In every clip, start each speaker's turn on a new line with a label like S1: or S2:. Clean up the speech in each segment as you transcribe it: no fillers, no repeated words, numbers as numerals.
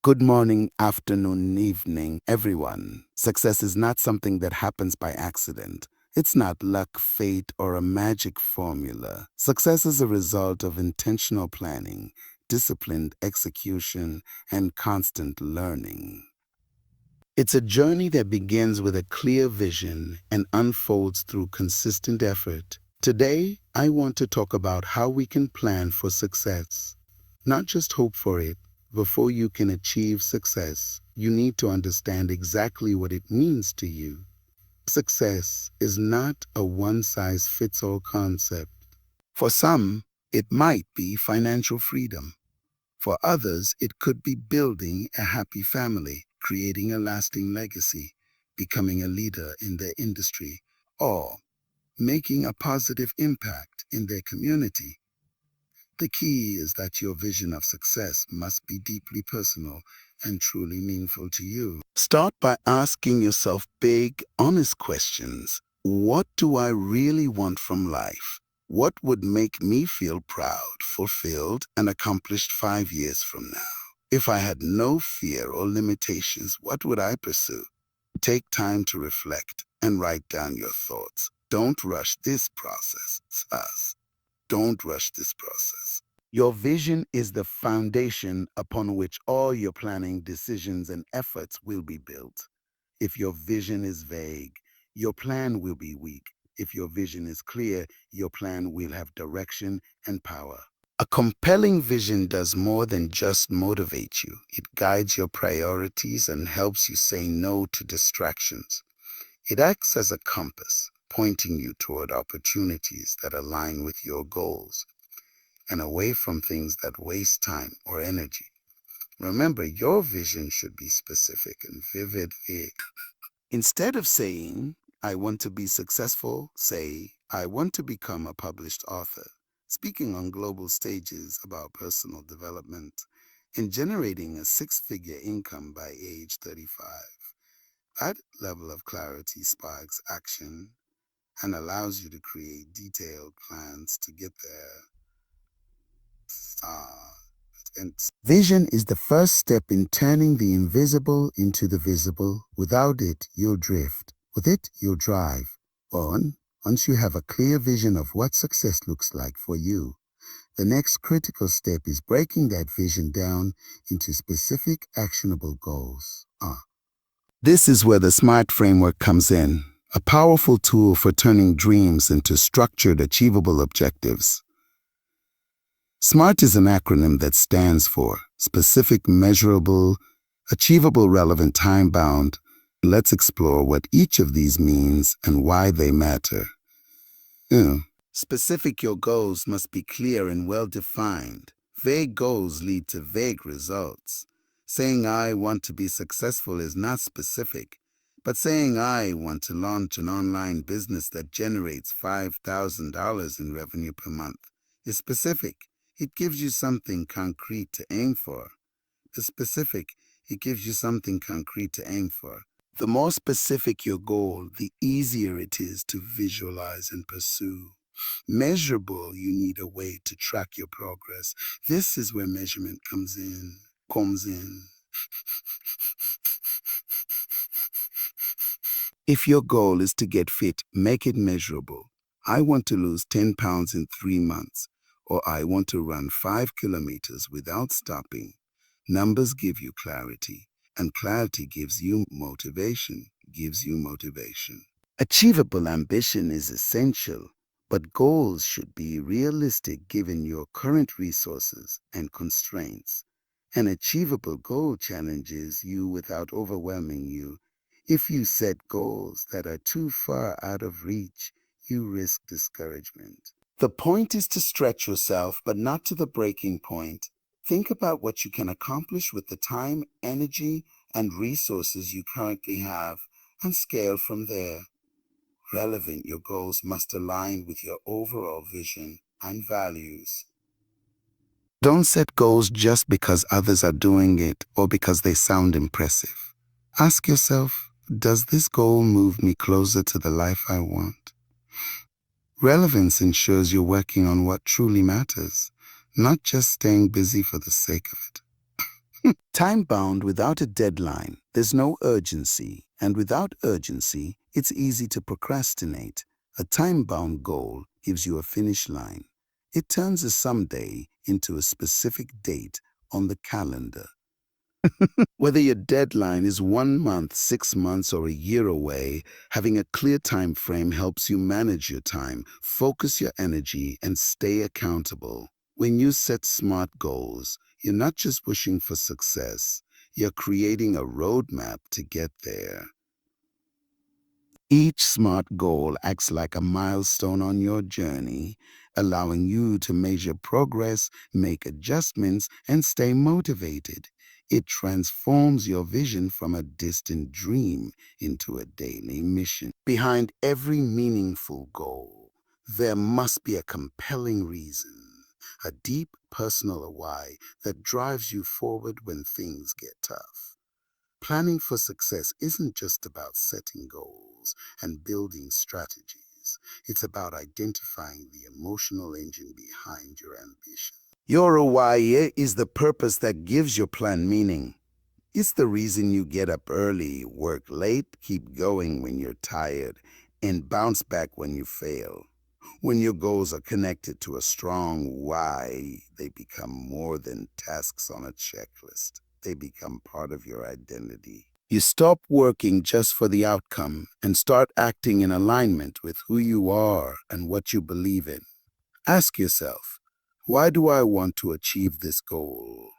S1: Good morning, afternoon, evening, everyone. Success is not something that happens by accident. It's not luck, fate, or a magic formula. Success is a result of intentional planning, disciplined execution, and constant learning. It's a journey that begins with a clear vision and unfolds through consistent effort. Today, I want to talk about how we can plan for success, not just hope for it. Before you can achieve success, you need to understand exactly what it means to you. Success is not a one-size-fits-all concept. For some, it might be financial freedom. For others, it could be building a happy family, creating a lasting legacy, becoming a leader in their industry, or making a positive impact in their community. The key is that your vision of success must be deeply personal and truly meaningful to you. Start by asking yourself big, honest questions. What do I really want from life? What would make me feel proud, fulfilled, and accomplished 5 years from now? If I had no fear or limitations, what would I pursue? Take time to reflect and write down your thoughts. Don't rush this process. Don't rush this process. Your vision is the foundation upon which all your planning, decisions, and efforts will be built. If your vision is vague, your plan will be weak. If your vision is clear, your plan will have direction and power. A compelling vision does more than just motivate you. It guides your priorities and helps you say no to distractions. It acts as a compass, pointing you toward opportunities that align with your goals and away from things that waste time or energy. Remember, your vision should be specific and vivid. Instead of saying, I want to be successful, say, I want to become a published author, speaking on global stages about personal development and generating a six-figure income by age 35. That level of clarity sparks action and allows you to create detailed plans to get there. And vision is the first step in turning the invisible into the visible. Without it, you'll drift. With it, you'll drive. Once you have a clear vision of what success looks like for you, the next critical step is breaking that vision down into specific, actionable goals. This is where the SMART framework comes in, a powerful tool for turning dreams into structured, achievable objectives. SMART is an acronym that stands for specific, measurable, achievable, relevant, time-bound. Let's explore what each of these means and why they matter. Specific, your goals must be clear and well-defined. Vague goals lead to vague results. Saying I want to be successful is not specific, but saying I want to launch an online business that generates $5,000 in revenue per month is specific. It gives you something concrete to aim for. The specific, it gives you something concrete to aim for. The more specific your goal, the easier it is to visualize and pursue. Measurable, you need a way to track your progress. This is where measurement comes in. If your goal is to get fit, make it measurable. I want to lose 10 pounds in 3 months, or I want to run 5 kilometers without stopping. Numbers give you clarity, and clarity gives you motivation. Achievable ambition is essential, but goals should be realistic given your current resources and constraints. An achievable goal challenges you without overwhelming you. If you set goals that are too far out of reach, you risk discouragement. The point is to stretch yourself, but not to the breaking point. Think about what you can accomplish with the time, energy, and resources you currently have, and scale from there. Relevant, your goals must align with your overall vision and values. Don't set goals just because others are doing it or because they sound impressive. Ask yourself, does this goal move me closer to the life I want? Relevance ensures you're working on what truly matters, not just staying busy for the sake of it. Time-bound without a deadline, there's no urgency, and without urgency, it's easy to procrastinate. A time-bound goal gives you a finish line. It turns a someday into a specific date on the calendar. Whether your deadline is 1 month, 6 months, or a year away, having a clear time frame helps you manage your time, focus your energy, and stay accountable. When you set smart goals, you're not just wishing for success, you're creating a roadmap to get there. Each SMART goal acts like a milestone on your journey, allowing you to measure progress, make adjustments, and stay motivated. It transforms your vision from a distant dream into a daily mission. Behind every meaningful goal, there must be a compelling reason, a deep personal why that drives you forward when things get tough. Planning for success isn't just about setting goals and building strategies. It's about identifying the emotional engine behind your ambition. Your why is the purpose that gives your plan meaning. It's the reason you get up early, work late, keep going when you're tired, and bounce back when you fail. When your goals are connected to a strong why, they become more than tasks on a checklist. They become part of your identity. You stop working just for the outcome and start acting in alignment with who you are and what you believe in. Ask yourself, why do I want to achieve this goal?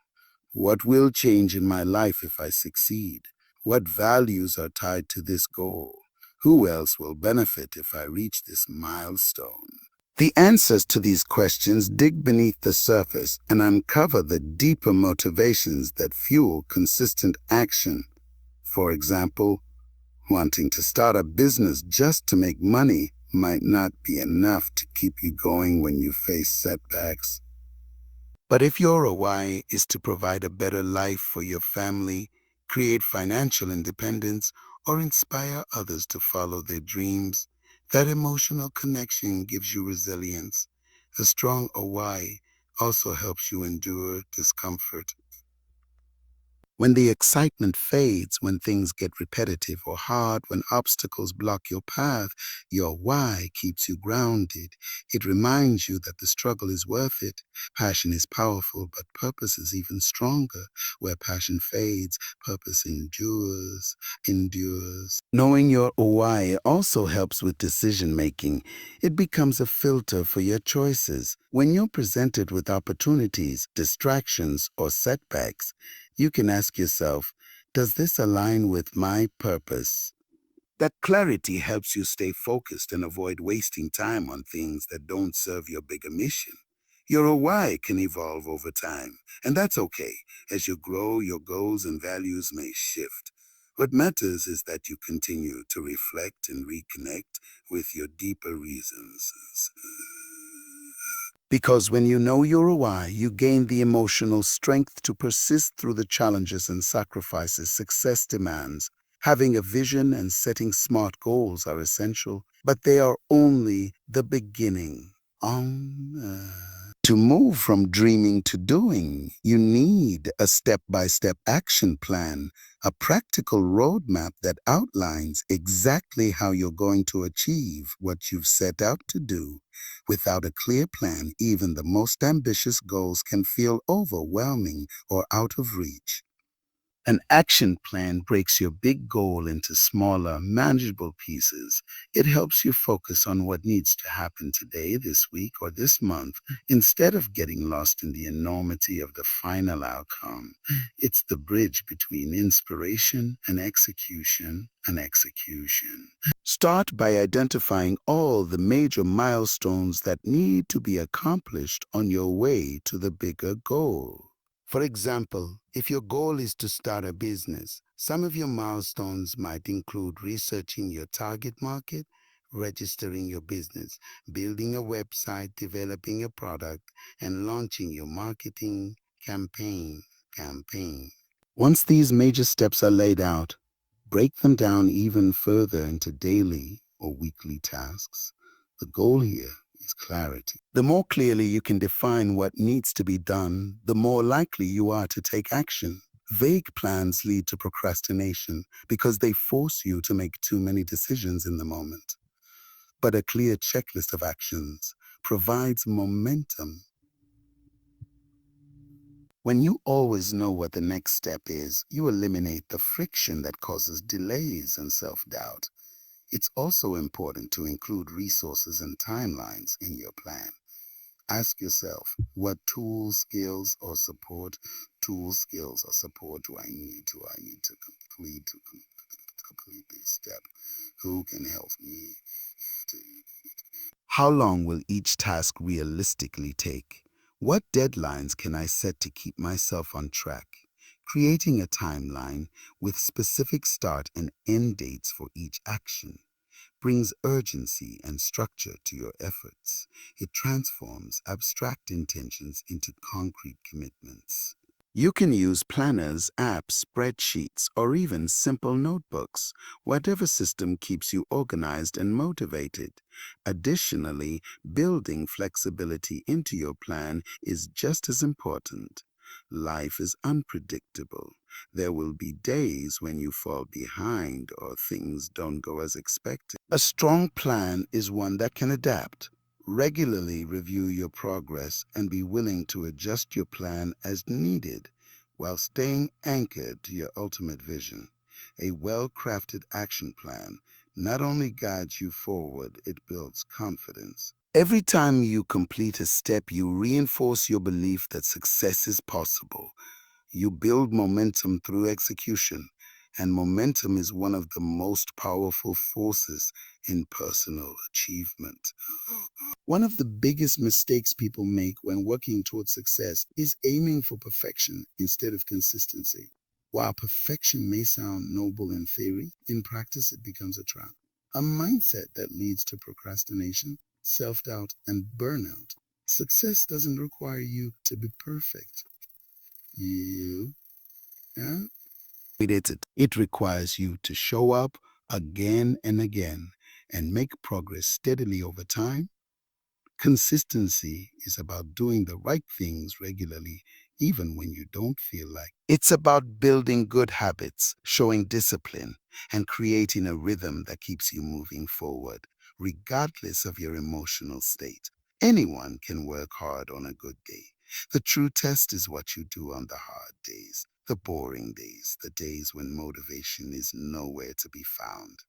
S1: What will change in my life if I succeed? What values are tied to this goal? Who else will benefit if I reach this milestone? The answers to these questions dig beneath the surface and uncover the deeper motivations that fuel consistent action. For example, wanting to start a business just to make money might not be enough to keep you going when you face setbacks. But if your why is to provide a better life for your family, create financial independence, or inspire others to follow their dreams, that emotional connection gives you resilience. A strong why also helps you endure discomfort. When the excitement fades, when things get repetitive or hard, when obstacles block your path, your why keeps you grounded. It reminds you that the struggle is worth it. Passion is powerful, but purpose is even stronger. Where passion fades, purpose endures. Knowing your why also helps with decision making. It becomes a filter for your choices. When you're presented with opportunities, distractions, or setbacks, you can ask yourself, does this align with my purpose? That clarity helps you stay focused and avoid wasting time on things that don't serve your bigger mission. Your why can evolve over time, and that's okay. As you grow, your goals and values may shift. What matters is that you continue to reflect and reconnect with your deeper reasons. Because when you know your why, you gain the emotional strength to persist through the challenges and sacrifices success demands. Having a vision and setting smart goals are essential, but they are only the beginning. To move from dreaming to doing, you need a step-by-step action plan, a practical roadmap that outlines exactly how you're going to achieve what you've set out to do. Without a clear plan, even the most ambitious goals can feel overwhelming or out of reach. An action plan breaks your big goal into smaller, manageable pieces. It helps you focus on what needs to happen today, this week, or this month, instead of getting lost in the enormity of the final outcome. It's the bridge between inspiration and execution. Start by identifying all the major milestones that need to be accomplished on your way to the bigger goal. For example, if your goal is to start a business, some of your milestones might include researching your target market, registering your business, building a website, developing a product, and launching your marketing campaign. Once these major steps are laid out, break them down even further into daily or weekly tasks. The goal here is clarity. The more clearly you can define what needs to be done, the more likely you are to take action. Vague plans lead to procrastination because they force you to make too many decisions in the moment. But a clear checklist of actions provides momentum. When you always know what the next step is, you eliminate the friction that causes delays and self-doubt. It's also important to include resources and timelines in your plan. Ask yourself, what tools, skills, or support do I need to complete this step? Who can help me? How long will each task realistically take? What deadlines can I set to keep myself on track? Creating a timeline with specific start and end dates for each action brings urgency and structure to your efforts. It transforms abstract intentions into concrete commitments. You can use planners, apps, spreadsheets, or even simple notebooks, whatever system keeps you organized and motivated. Additionally, building flexibility into your plan is just as important. Life is unpredictable. There will be days when you fall behind or things don't go as expected. A strong plan is one that can adapt. Regularly review your progress and be willing to adjust your plan as needed while staying anchored to your ultimate vision. A well-crafted action plan not only guides you forward, it builds confidence. Every time you complete a step, you reinforce your belief that success is possible. You build momentum through execution, and momentum is one of the most powerful forces in personal achievement. One of the biggest mistakes people make when working towards success is aiming for perfection instead of consistency. While perfection may sound noble in theory, in practice it becomes a trap. A mindset that leads to procrastination, self-doubt, and burnout. Success doesn't require you to be perfect. You, yeah? It requires you to show up again and again and make progress steadily over time. Consistency is about doing the right things regularly, even when you don't feel like. It's about building good habits, showing discipline, and creating a rhythm that keeps you moving forward, regardless of your emotional state. Anyone can work hard on a good day. The true test is what you do on the hard days, the boring days, the days when motivation is nowhere to be found.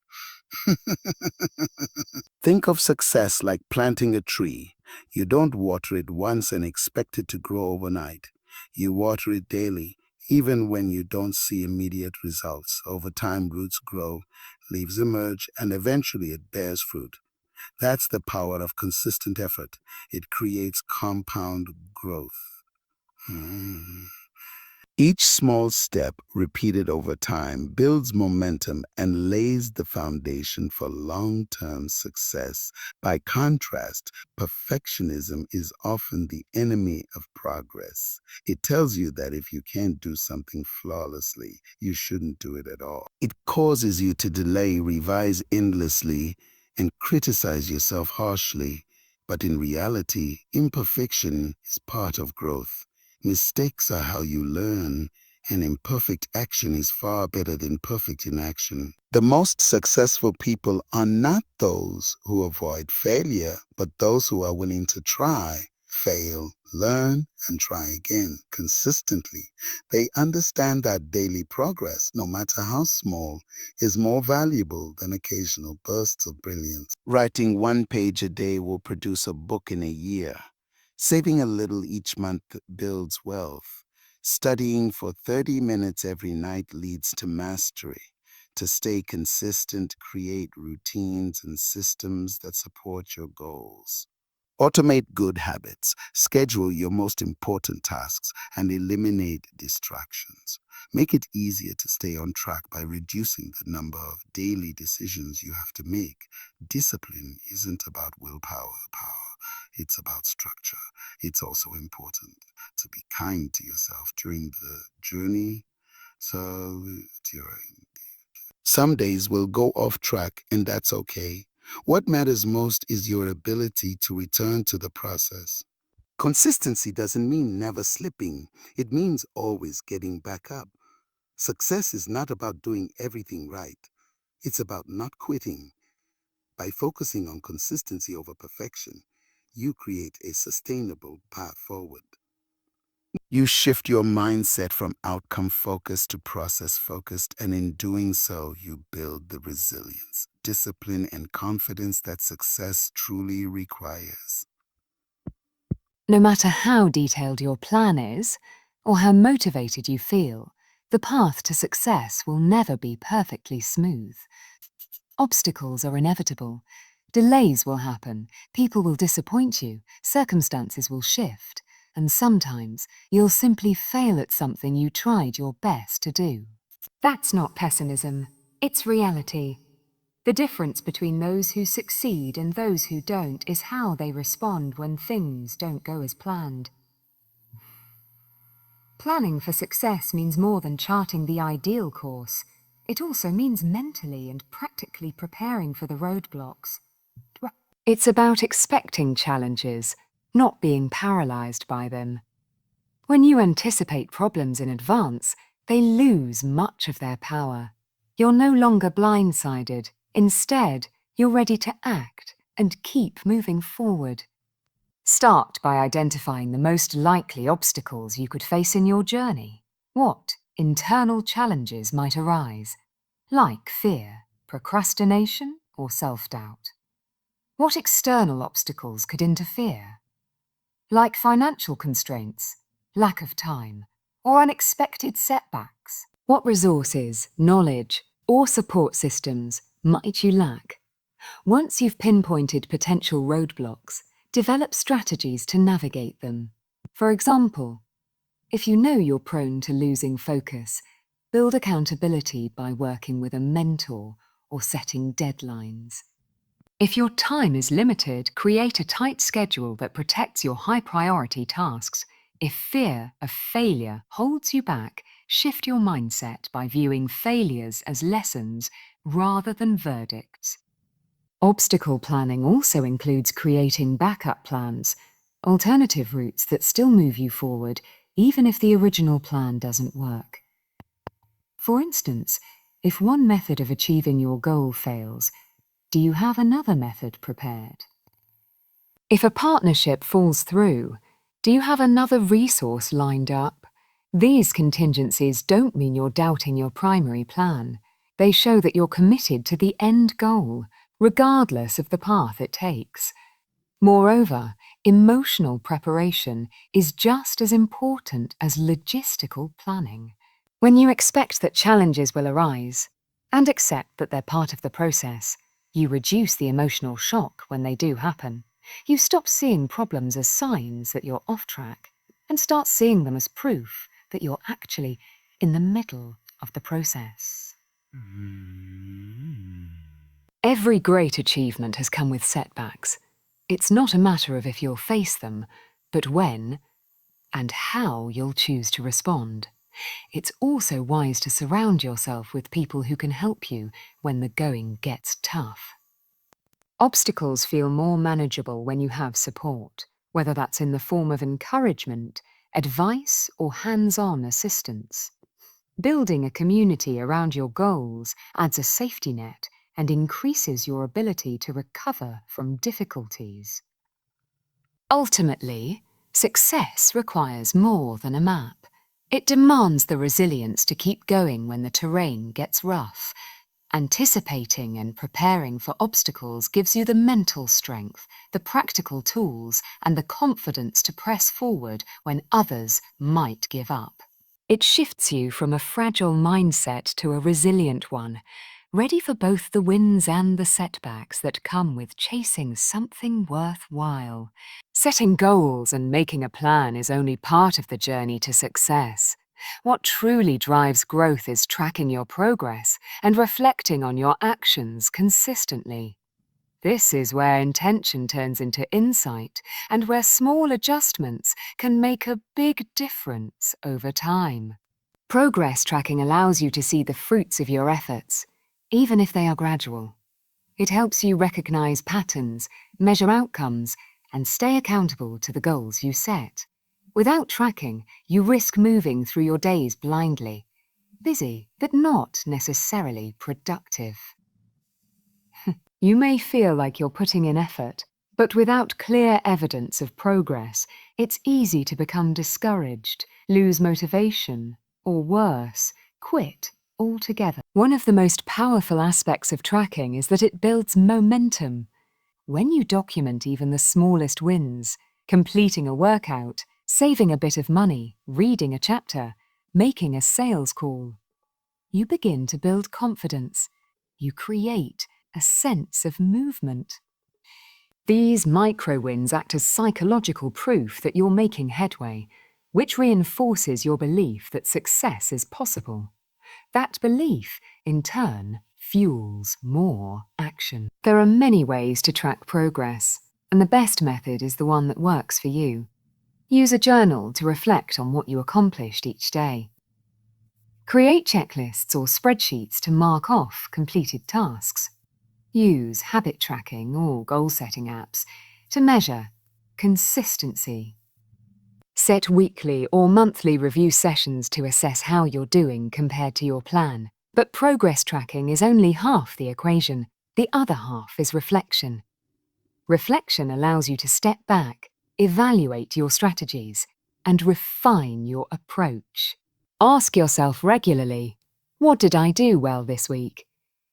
S1: Think of success like planting a tree. You don't water it once and expect it to grow overnight. You water it daily, even when you don't see immediate results. Over time, roots grow, leaves emerge, and eventually it bears fruit. That's the power of consistent effort. It creates compound growth. Hmm. Each small step, repeated over time, builds momentum and lays the foundation for long-term success. By contrast, perfectionism is often the enemy of progress. It tells you that if you can't do something flawlessly, you shouldn't do it at all. It causes you to delay, revise endlessly, and criticize yourself harshly. But in reality, imperfection is part of growth. Mistakes are how you learn, and imperfect action is far better than perfect inaction. The most successful people are not those who avoid failure, but those who are willing to try, fail, learn, and try again consistently. They understand that daily progress, no matter how small, is more valuable than occasional bursts of brilliance. Writing one page a day will produce a book in a year. Saving a little each month builds wealth. Studying for 30 minutes every night leads to mastery. To stay consistent, create routines and systems that support your goals. Automate good habits, schedule your most important tasks, and eliminate distractions. Make it easier to stay on track by reducing the number of daily decisions you have to make. Discipline isn't about willpower, it's about structure. It's also important to be kind to yourself during the journey. So, during some days will go off track, and that's okay. What matters most is your ability to return to the process. Consistency doesn't mean never slipping, it means always getting back up. Success is not about doing everything right. It's about not quitting. By focusing on consistency over perfection, you create a sustainable path forward. You shift your mindset from outcome focused to process focused, and in doing so, you build the resilience, discipline, and confidence that success truly requires.
S2: No matter how detailed your plan is, or how motivated you feel, the path to success will never be perfectly smooth. Obstacles are inevitable. Delays will happen, people will disappoint you, circumstances will shift, and sometimes you'll simply fail at something you tried your best to do. That's not pessimism, it's reality. The difference between those who succeed and those who don't is how they respond when things don't go as planned. Planning for success means more than charting the ideal course. It also means mentally and practically preparing for the roadblocks. It's about expecting challenges, not being paralyzed by them. When you anticipate problems in advance, they lose much of their power. You're no longer blindsided. Instead, you're ready to act and keep moving forward. Start by identifying the most likely obstacles you could face in your journey. What internal challenges might arise, like fear, procrastination, or self-doubt? What external obstacles could interfere, like financial constraints, lack of time, or unexpected setbacks? What resources, knowledge, or support systems might you lack? Once you've pinpointed potential roadblocks, develop strategies to navigate them. For example, if you know you're prone to losing focus, build accountability by working with a mentor or setting deadlines. If your time is limited, create a tight schedule that protects your high-priority tasks. If fear of failure holds you back, shift your mindset by viewing failures as lessons rather than verdicts. Obstacle planning also includes creating backup plans, alternative routes that still move you forward, even if the original plan doesn't work. For instance, if one method of achieving your goal fails, do you have another method prepared? If a partnership falls through, do you have another resource lined up? These contingencies don't mean you're doubting your primary plan. They show that you're committed to the end goal, regardless of the path it takes. Moreover, emotional preparation is just as important as logistical planning. When you expect that challenges will arise, and accept that they're part of the process, you reduce the emotional shock when they do happen. You stop seeing problems as signs that you're off track and start seeing them as proof that you're actually in the middle of the process. Every great achievement has come with setbacks. It's not a matter of if you'll face them, but when and how you'll choose to respond. It's also wise to surround yourself with people who can help you when the going gets tough. Obstacles feel more manageable when you have support, whether that's in the form of encouragement, advice, or hands-on assistance. Building a community around your goals adds a safety net and increases your ability to recover from difficulties. Ultimately, success requires more than a map. It demands the resilience to keep going when the terrain gets rough. Anticipating and preparing for obstacles gives you the mental strength, the practical tools, and the confidence to press forward when others might give up. It shifts you from a fragile mindset to a resilient one, ready for both the wins and the setbacks that come with chasing something worthwhile. Setting goals and making a plan is only part of the journey to success. What truly drives growth is tracking your progress and reflecting on your actions consistently. This is where intention turns into insight and where small adjustments can make a big difference over time. Progress tracking allows you to see the fruits of your efforts, even if they are gradual. It helps you recognize patterns, measure outcomes, and stay accountable to the goals you set. Without tracking, you risk moving through your days blindly. busy, but not necessarily productive. You may feel like you're putting in effort, but without clear evidence of progress, it's easy to become discouraged, lose motivation, or worse, quit altogether. One of the most powerful aspects of tracking is that it builds momentum. When you document even the smallest wins, completing a workout, saving a bit of money, reading a chapter, making a sales call, you begin to build confidence. You create a sense of movement. These micro wins act as psychological proof that you're making headway, which reinforces your belief that success is possible. That belief, in turn, fuels more action. There are many ways to track progress, and the best method is the one that works for you. Use a journal to reflect on what you accomplished each day. Create checklists or spreadsheets to mark off completed tasks. Use habit tracking or goal-setting apps to measure consistency. Set weekly or monthly review sessions to assess how you're doing compared to your plan. But progress tracking is only half the equation. The other half is reflection. Reflection allows you to step back, evaluate your strategies, and refine your approach. Ask yourself regularly, what did I do well this week?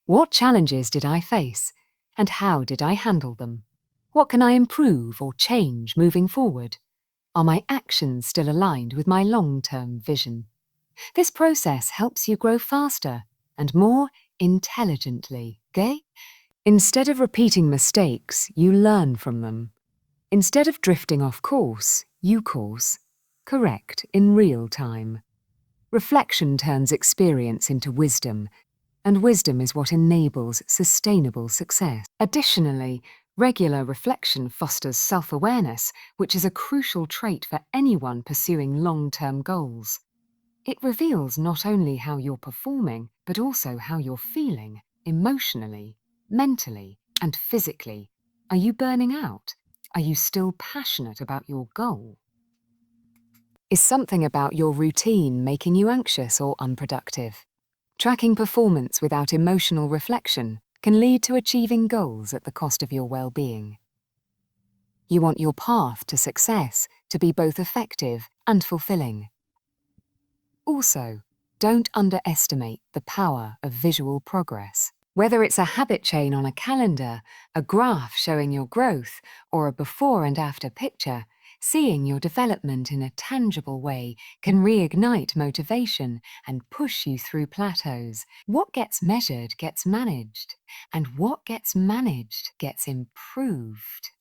S2: What challenges did I face, and how did I handle them? What can I improve or change moving forward? Are my actions still aligned with my long-term vision? This process helps you grow faster and more intelligently, okay? Instead of repeating mistakes, you learn from them. Instead of drifting off course, you course. Correct in real time. Reflection turns experience into wisdom, and wisdom is what enables sustainable success. Additionally, regular reflection fosters self-awareness, which is a crucial trait for anyone pursuing long-term goals. It reveals not only how you're performing, but also how you're feeling, emotionally, mentally, and physically. Are you burning out? Are you still passionate about your goal? Is something about your routine making you anxious or unproductive? Tracking performance without emotional reflection can lead to achieving goals at the cost of your well-being. You want your path to success to be both effective and fulfilling. Also, don't underestimate the power of visual progress. Whether it's a habit chain on a calendar, a graph showing your growth, or a before and after picture, seeing your development in a tangible way can reignite motivation and push you through plateaus. What gets measured gets managed, and what gets managed gets improved.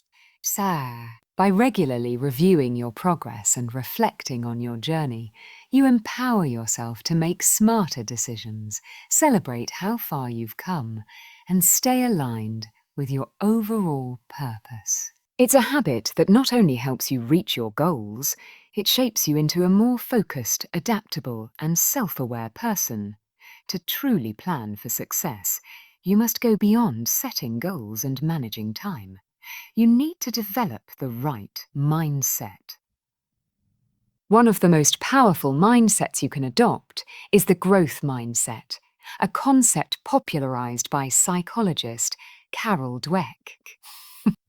S2: So, by regularly reviewing your progress and reflecting on your journey, you empower yourself to make smarter decisions, celebrate how far you've come, and stay aligned with your overall purpose. It's a habit that not only helps you reach your goals, it shapes you into a more focused, adaptable, and self-aware person. To truly plan for success, you must go beyond setting goals and managing time. You need to develop the right mindset. One of the most powerful mindsets you can adopt is the growth mindset, a concept popularized by psychologist Carol Dweck.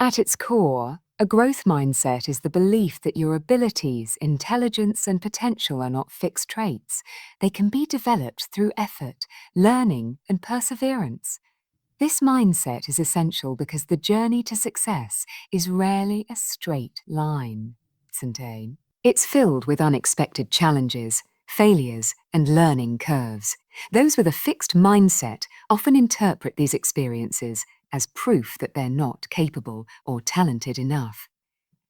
S2: At its core, a growth mindset is the belief that your abilities, intelligence, and potential are not fixed traits. They can be developed through effort, learning, and perseverance. This mindset is essential because the journey to success is rarely a straight line, isn't it? It's filled with unexpected challenges, failures, and learning curves. Those with a fixed mindset often interpret these experiences as proof that they're not capable or talented enough.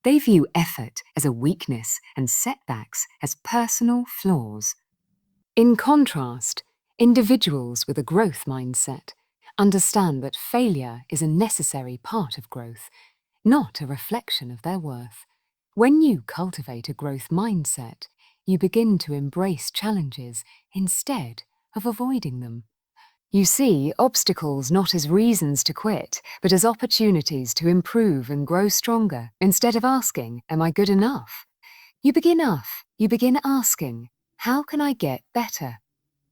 S2: They view effort as a weakness and setbacks as personal flaws. In contrast, individuals with a growth mindset understand that failure is a necessary part of growth, not a reflection of their worth. When you cultivate a growth mindset, you begin to embrace challenges instead of avoiding them. You see obstacles not as reasons to quit, but as opportunities to improve and grow stronger. Instead of asking, am I good enough? You begin asking, how can I get better?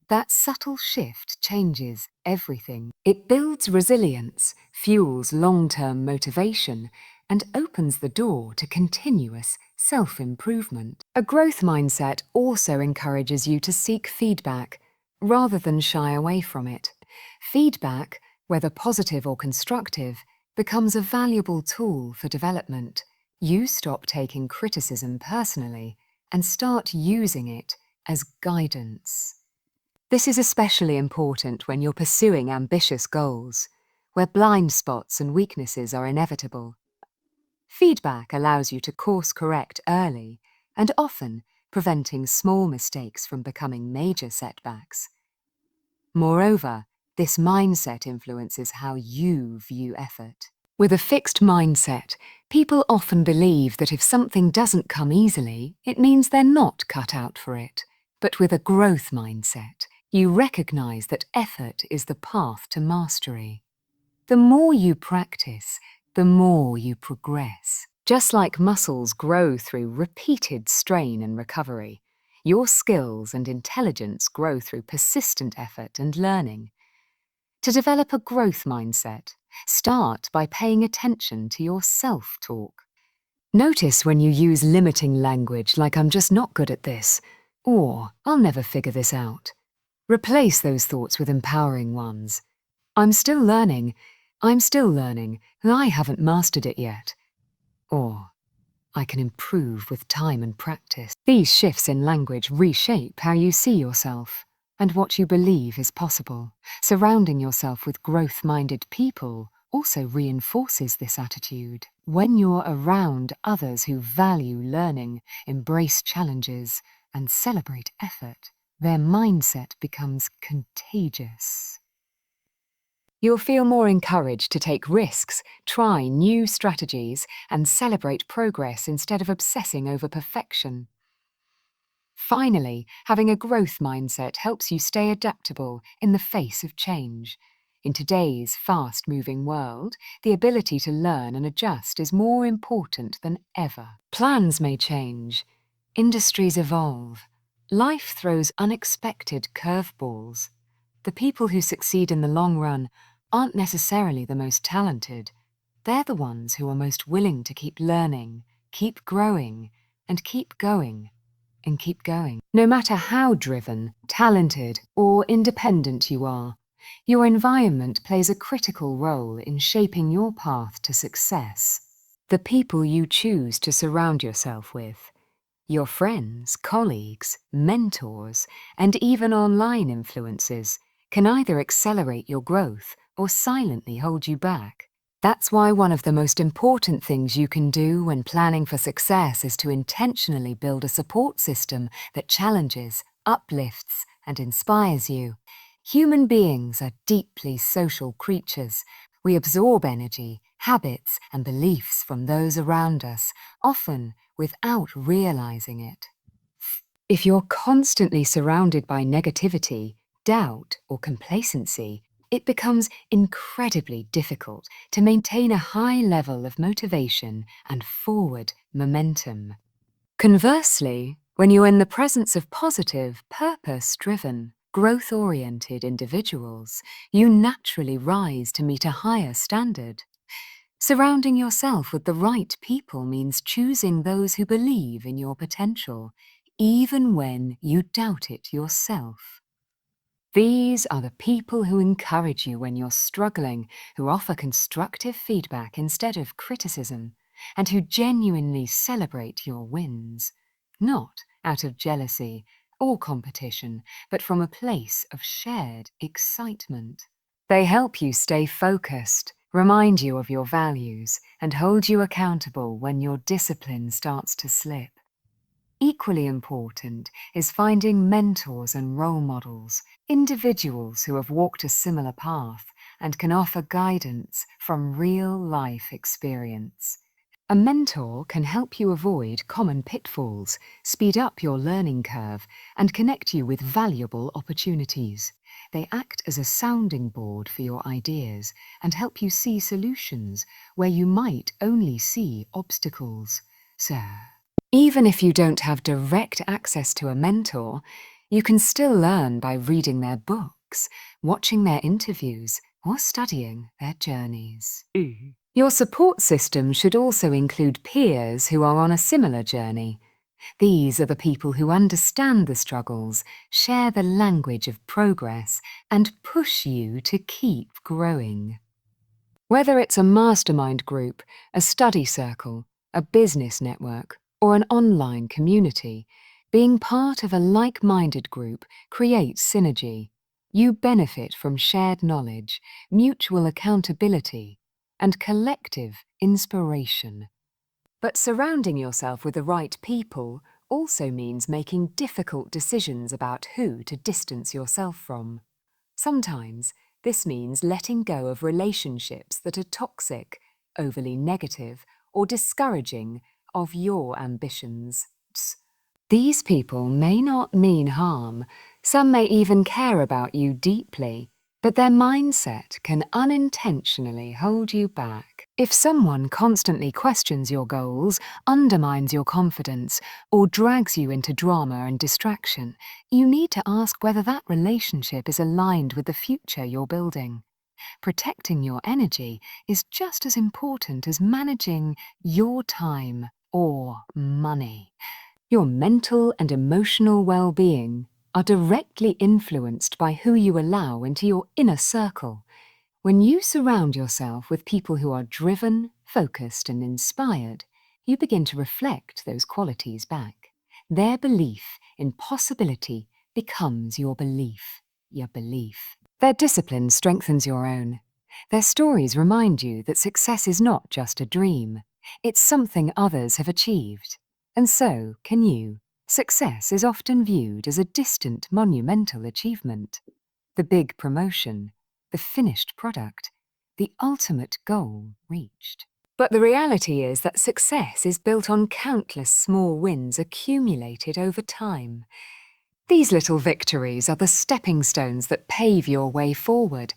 S2: That subtle shift changes everything. It builds resilience, fuels long-term motivation, and opens the door to continuous self-improvement. A growth mindset also encourages you to seek feedback rather than shy away from it. Feedback, whether positive or constructive, becomes a valuable tool for development. You stop taking criticism personally and start using it as guidance. This is especially important when you're pursuing ambitious goals, where blind spots and weaknesses are inevitable. Feedback allows you to course correct early and often preventing small mistakes from becoming major setbacks. Moreover, this mindset influences how you view effort. With a fixed mindset, people often believe that if something doesn't come easily, it means they're not cut out for it. But with a growth mindset, you recognize that effort is the path to mastery. The more you practice, the more you progress. Just like muscles grow through repeated strain and recovery, your skills and intelligence grow through persistent effort and learning. To develop a growth mindset, start by paying attention to your self-talk. Notice when you use limiting language like "I'm just not good at this," or "I'll never figure this out." Replace those thoughts with empowering ones. "I'm still learning. I'm still learning. I haven't mastered it yet." Or, "I can improve with time and practice." These shifts in language reshape how you see yourself and what you believe is possible. Surrounding yourself with growth-minded people also reinforces this attitude. When you're around others who value learning, embrace challenges, and celebrate effort, their mindset becomes contagious. You'll feel more encouraged to take risks, try new strategies, and celebrate progress instead of obsessing over perfection. Finally, having a growth mindset helps you stay adaptable in the face of change. In today's fast-moving world, the ability to learn and adjust is more important than ever. Plans may change, industries evolve, life throws unexpected curveballs. The people who succeed in the long run aren't necessarily the most talented. They're the ones who are most willing to keep learning, keep growing, and keep going. And keep going. No matter how driven, talented, or independent you are, your environment plays a critical role in shaping your path to success. The people you choose to surround yourself with, your friends, colleagues, mentors, and even online influences, can either accelerate your growth or silently hold you back. That's why one of the most important things you can do when planning for success is to intentionally build a support system that challenges, uplifts, and inspires you. Human beings are deeply social creatures. We absorb energy, habits, and beliefs from those around us, often without realizing it. If you're constantly surrounded by negativity, doubt, or complacency, it becomes incredibly difficult to maintain a high level of motivation and forward momentum. Conversely, when you're in the presence of positive, purpose-driven, growth-oriented individuals, you naturally rise to meet a higher standard. Surrounding yourself with the right people means choosing those who believe in your potential, even when you doubt it yourself. These are the people who encourage you when you're struggling, who offer constructive feedback instead of criticism, and who genuinely celebrate your wins, not out of jealousy or competition, but from a place of shared excitement. They help you stay focused, remind you of your values, and hold you accountable when your discipline starts to slip. Equally important is finding mentors and role models, individuals who have walked a similar path and can offer guidance from real-life experience. A mentor can help you avoid common pitfalls, speed up your learning curve, and connect you with valuable opportunities. They act as a sounding board for your ideas and help you see solutions where you might only see obstacles. So, even if you don't have direct access to a mentor, You can still learn by reading their books, watching their interviews, or studying their journeys. Your support system should also include peers who are on a similar journey. These are the people who understand the struggles, share the language of progress, and push you to keep growing. Whether it's a mastermind group, a study circle, a business network, or an online community, being part of a like-minded group creates synergy. You benefit from shared knowledge, mutual accountability, and collective inspiration. But surrounding yourself with the right people also means making difficult decisions about who to distance yourself from. Sometimes this means letting go of relationships that are toxic, overly negative, or discouraging of your ambitions. These people may not mean harm, some may even care about you deeply, but their mindset can unintentionally hold you back. If someone constantly questions your goals, undermines your confidence, or drags you into drama and distraction, you need to ask whether that relationship is aligned with the future you're building. Protecting your energy is just as important as managing your time or money. Your mental and emotional well-being are directly influenced by who you allow into your inner circle. When you surround yourself with people who are driven, focused, and inspired, you begin to reflect those qualities back. Their belief in possibility becomes your belief. Their discipline strengthens your own. Their stories remind you that success is not just a dream. It's something others have achieved. And so can you. Success is often viewed as a distant, monumental achievement. The big promotion, the finished product, the ultimate goal reached. But the reality is that success is built on countless small wins accumulated over time. These little victories are the stepping stones that pave your way forward,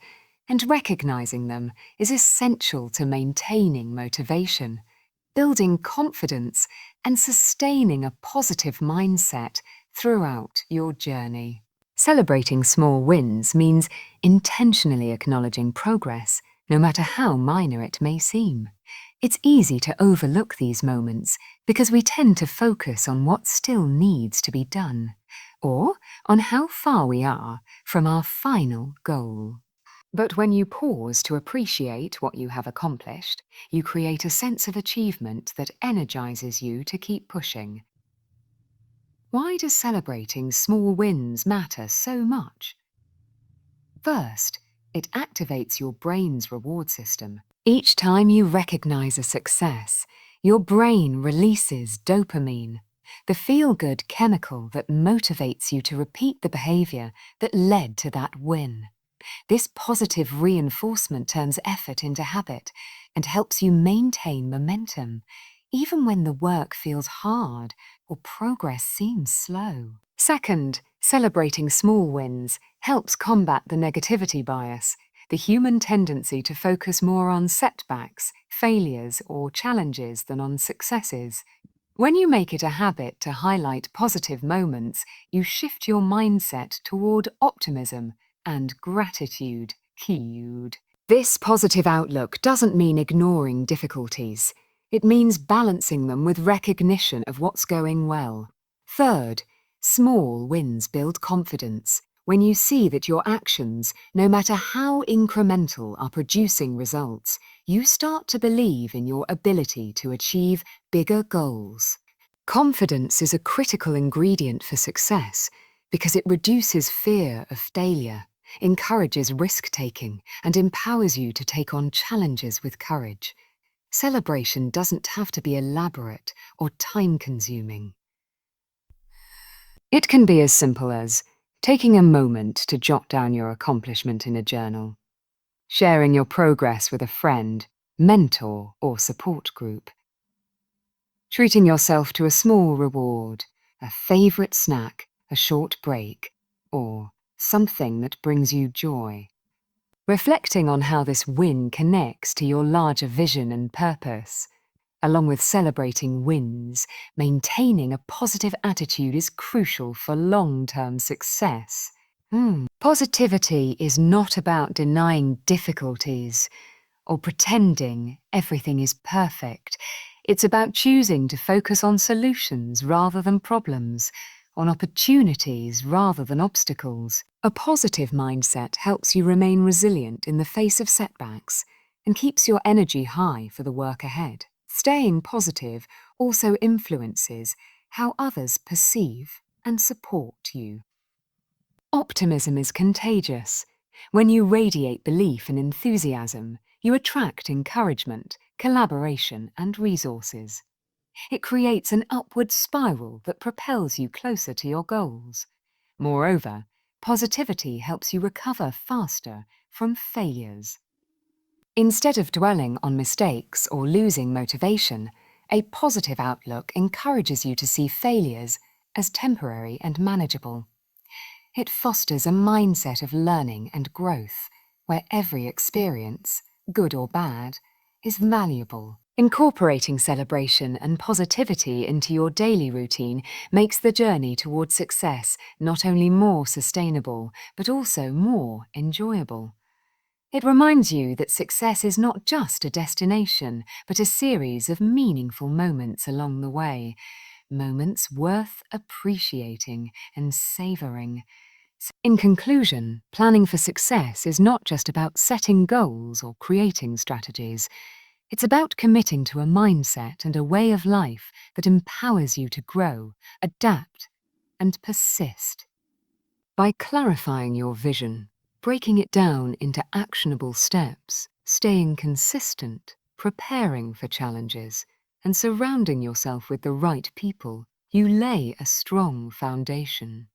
S2: and recognizing them is essential to maintaining motivation, building confidence, and sustaining a positive mindset throughout your journey. Celebrating small wins means intentionally acknowledging progress, no matter how minor it may seem. It's easy to overlook these moments because we tend to focus on what still needs to be done, or on how far we are from our final goal. But when you pause to appreciate what you have accomplished, you create a sense of achievement that energizes you to keep pushing. Why does celebrating small wins matter so much? First, it activates your brain's reward system. Each time you recognize a success, your brain releases dopamine, the feel-good chemical that motivates you to repeat the behavior that led to that win. This positive reinforcement turns effort into habit and helps you maintain momentum, even when the work feels hard or progress seems slow. Second, celebrating small wins helps combat the negativity bias, the human tendency to focus more on setbacks, failures, or challenges than on successes. When you make it a habit to highlight positive moments, you shift your mindset toward optimism and gratitude. This positive outlook doesn't mean ignoring difficulties. It means balancing them with recognition of what's going well. Third, small wins build confidence. When you see that your actions, no matter how incremental, are producing results, you start to believe in your ability to achieve bigger goals. Confidence is a critical ingredient for success because it reduces fear of failure, encourages risk-taking, and empowers you to take on challenges with courage. Celebration doesn't have to be elaborate or time-consuming. It can be as simple as taking a moment to jot down your accomplishment in a journal, sharing your progress with a friend, mentor, or support group, treating yourself to a small reward, a favorite snack, a short break, or something that brings you joy. Reflecting on how this win connects to your larger vision and purpose. Along with celebrating wins, maintaining a positive attitude is crucial for long-term success. Positivity is not about denying difficulties or pretending everything is perfect. It's about choosing to focus on solutions rather than problems, on opportunities rather than obstacles. A positive mindset helps you remain resilient in the face of setbacks and keeps your energy high for the work ahead. Staying positive also influences how others perceive and support you. Optimism is contagious. When you radiate belief and enthusiasm, you attract encouragement, collaboration, and resources. It creates an upward spiral that propels you closer to your goals. Moreover, positivity helps you recover faster from failures. Instead of dwelling on mistakes or losing motivation, a positive outlook encourages you to see failures as temporary and manageable. It fosters a mindset of learning and growth, where every experience, good or bad, is valuable. Incorporating celebration and positivity into your daily routine makes the journey towards success not only more sustainable, but also more enjoyable. It reminds you that success is not just a destination, but a series of meaningful moments along the way, moments worth appreciating and savouring. In conclusion, planning for success is not just about setting goals or creating strategies. It's about committing to a mindset and a way of life that empowers you to grow, adapt, and persist. By clarifying your vision, breaking it down into actionable steps, staying consistent, preparing for challenges, and surrounding yourself with the right people, you lay a strong foundation.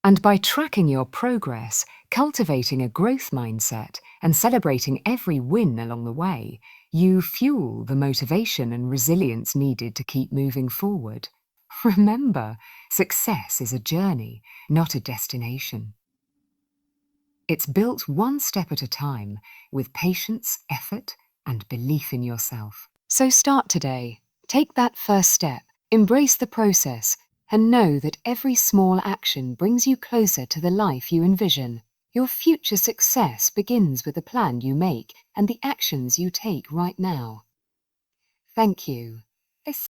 S2: And by tracking your progress, cultivating a growth mindset, and celebrating every win along the way, you fuel the motivation and resilience needed to keep moving forward. Remember, success is a journey, not a destination. It's built one step at a time, with patience, effort, and belief in yourself. So start today. Take that first step, embrace the process, and know that every small action brings you closer to the life you envision. Your future success begins with the plan you make and the actions you take right now. Thank you.